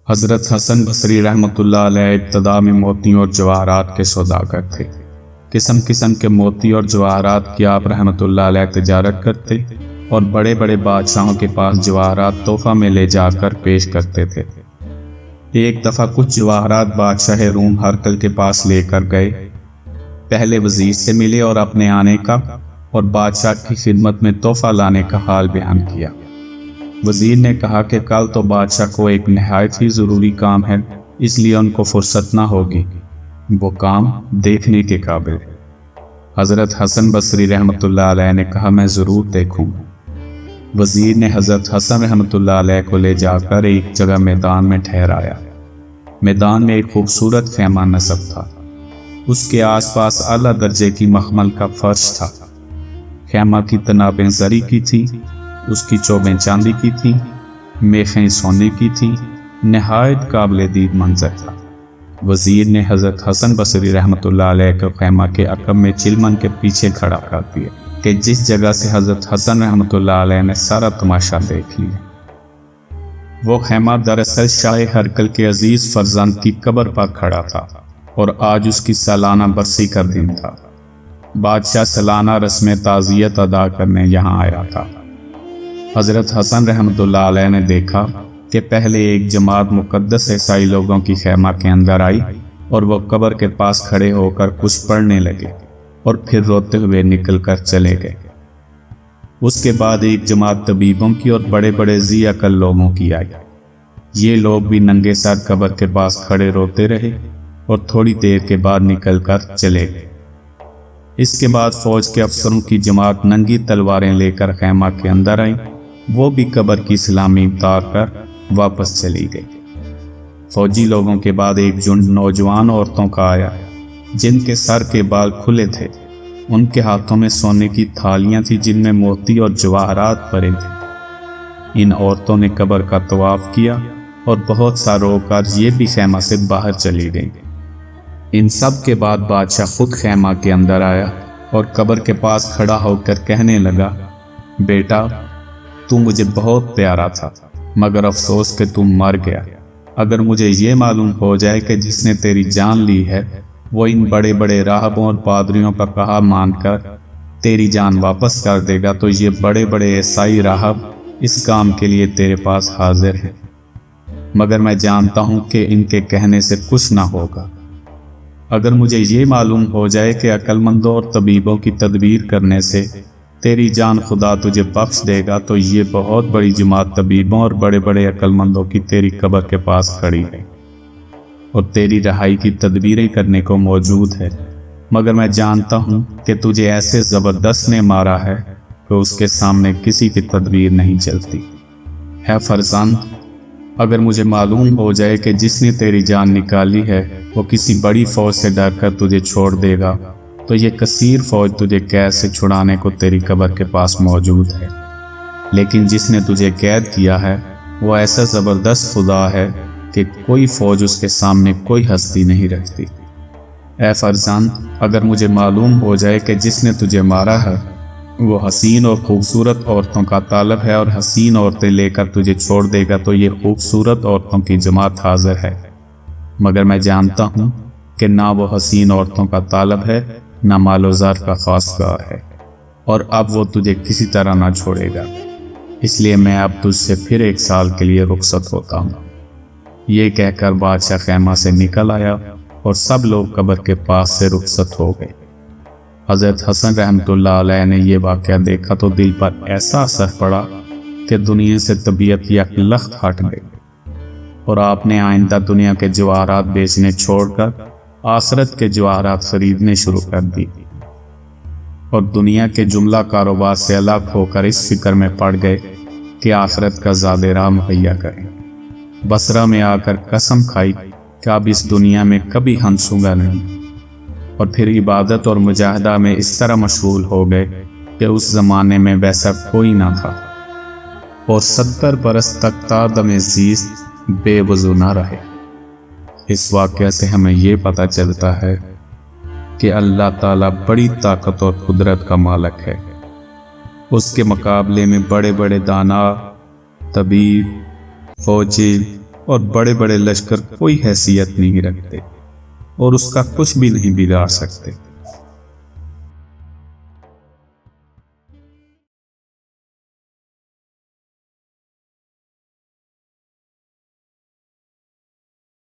حضرت حسن بصری رحمتullah علیہ ابتدا میں موتیوں اور جواہرات کے سوداگر تھے۔ قسم قسم کے موتی اور جواہرات کی آپ رحمتullah علیہ تجارت کرتے اور بڑے بڑے بادشاہوں کے پاس جواہرات تحفہ میں لے جا کر پیش کرتے تھے۔ ایک دفعہ کچھ جواہرات بادشاہ روم ہرقل کے پاس لے کر گئے۔ پہلے وزیر سے ملے اور اپنے آنے کا اور بادشاہ کی خدمت میں تحفہ لانے کا حال بیان کیا۔ وزیر نے کہا کہ کل تو بادشاہ کو ایک نہایت ہی ضروری کام ہے، اس لیے ان کو فرصت نہ ہوگی، وہ کام دیکھنے کے قابل ہے۔ حضرت حسن بصری رحمتullah علیہ نے کہا میں ضرور دیکھوں۔ وزیر نے حضرت حسن رحمتullah علیہ کو لے جا کر ایک جگہ میدان میں ٹھہرایا۔ میدان میں ایک خوبصورت خیمہ نصب تھا، اس کے آس پاس اعلیٰ درجے کی مخمل کا فرش تھا۔ خیمہ کی تنابیں زری کی تھی، اس کی چوبیں چاندی کی تھیں، میخیں سونے کی تھیں، نہایت قابل دید منظر تھا۔ وزیر نے حضرت حسن بصری رحمتullah علیہ کو خیمہ کے عقب میں چلمن کے پیچھے کھڑا کر دیا کہ جس جگہ سے حضرت حسن رحمتullah علیہ نے سارا تماشا دیکھ لیا۔ وہ خیمہ دراصل شاہ ہرقل کے عزیز فرزند کی قبر پر کھڑا تھا اور آج اس کی سالانہ برسی کا دن تھا۔ بادشاہ سالانہ رسم تعزیت ادا کرنے یہاں آیا تھا۔ حضرت حسن رحمتullah علیہ نے دیکھا کہ پہلے ایک جماعت مقدس عیسائی لوگوں کی خیمہ کے اندر آئی اور وہ قبر کے پاس کھڑے ہو کر کچھ پڑھنے لگے اور پھر روتے ہوئے نکل کر چلے گئے۔ اس کے بعد ایک جماعت طبیبوں کی اور بڑے بڑے ذی عقل لوگوں کی آئی۔ یہ لوگ بھی ننگے سر قبر کے پاس کھڑے روتے رہے اور تھوڑی دیر کے بعد نکل کر چلے گئے۔ اس کے بعد فوج کے افسروں کی جماعت ننگی تلواریں لے کر خیمہ کے اندر آئی، وہ بھی قبر کی سلامی اتار کر واپس چلی گئی۔ فوجی لوگوں کے بعد ایک جھنڈ نوجوان عورتوں کا آیا جن کے سر کے بال کھلے تھے، ان کے ہاتھوں میں سونے کی تھالیاں تھیں جن میں موتی اور جواہرات بھرے تھے۔ ان عورتوں نے قبر کا طواف کیا اور بہت سا رو کر یہ بھی خیمہ سے باہر چلی گئیں۔ ان سب کے بعد بادشاہ خود خیمہ کے اندر آیا اور قبر کے پاس کھڑا ہو کر کہنے لگا، بیٹا تو مجھے بہت پیارا تھا، مگر افسوس کہ تم مر گیا۔ اگر مجھے یہ معلوم ہو جائے کہ جس نے تیری جان لی ہے وہ ان بڑے بڑے راہبوں اور پادریوں کا کہا مان کر تیری جان واپس کر دے گا تو یہ بڑے بڑے عیسائی راہب اس کام کے لیے تیرے پاس حاضر ہیں، مگر میں جانتا ہوں کہ ان کے کہنے سے کچھ نہ ہوگا۔ اگر مجھے یہ معلوم ہو جائے کہ عقل مندوں اور طبیبوں کی تدبیر کرنے سے تیری جان خدا تجھے بخش دے گا تو یہ بہت بڑی جماعت طبیبوں اور بڑے بڑے عقل مندوں کی تیری قبر کے پاس کھڑی ہے اور تیری رہائی کی تدبیریں کرنے کو موجود ہے، مگر میں جانتا ہوں کہ تجھے ایسے زبردست نے مارا ہے کہ اس کے سامنے کسی کی تدبیر نہیں چلتی۔ ہے فرزند، اگر مجھے معلوم ہو جائے کہ جس نے تیری جان نکالی ہے وہ کسی بڑی فوج سے ڈر کر تجھے چھوڑ دے گا تو یہ کثیر فوج تجھے قید سے چھڑانے کو تیری قبر کے پاس موجود ہے، لیکن جس نے تجھے قید کیا ہے وہ ایسا زبردست خدا ہے کہ کوئی فوج اس کے سامنے کوئی ہستی نہیں رکھتی۔ اے فرزند، اگر مجھے معلوم ہو جائے کہ جس نے تجھے مارا ہے وہ حسین اور خوبصورت عورتوں کا طالب ہے اور حسین عورتیں لے کر تجھے چھوڑ دے گا تو یہ خوبصورت عورتوں کی جماعت حاضر ہے، مگر میں جانتا ہوں کہ نہ وہ حسین عورتوں کا طالب ہے نہ مال و زر کا خواستگار ہے، اور اب وہ تجھے کسی طرح نہ چھوڑے گا، اس لیے میں اب تجھ سے پھر 1 سال کے لیے رخصت ہوتا ہوں۔ یہ کہہ کر بادشاہ خیمہ سے نکل آیا اور سب لوگ قبر کے پاس سے رخصت ہو گئے۔ حضرت حسن رحمتullah علیہ نے یہ واقعہ دیکھا تو دل پر ایسا اثر پڑا کہ دنیا سے طبیعت یک لخت ہٹ گئی، اور آپ نے آئندہ دنیا کے جواہرات بیچنے چھوڑ کر آخرت کے جواہرات خریدنے شروع کر دی، اور دنیا کے جملہ کاروبار سے الگ ہو کر اس فکر میں پڑ گئے کہ آخرت کا زاد راہ مہیا کریں۔ بصرہ میں آ کر قسم کھائی کہ اب اس دنیا میں کبھی ہنسوں گا نہیں، اور پھر عبادت اور مجاہدہ میں اس طرح مشغول ہو گئے کہ اس زمانے میں ویسا کوئی نہ تھا، اور 70 برس تک تا دم زیست بے وضو نہ رہے۔ اس واقعہ سے ہمیں یہ پتہ چلتا ہے کہ اللہ تعالیٰ بڑی طاقت اور قدرت کا مالک ہے۔ اس کے مقابلے میں بڑے بڑے دانا، طبیب، فوجی اور بڑے بڑے لشکر کوئی حیثیت نہیں رکھتے اور اس کا کچھ بھی نہیں بگاڑ سکتے۔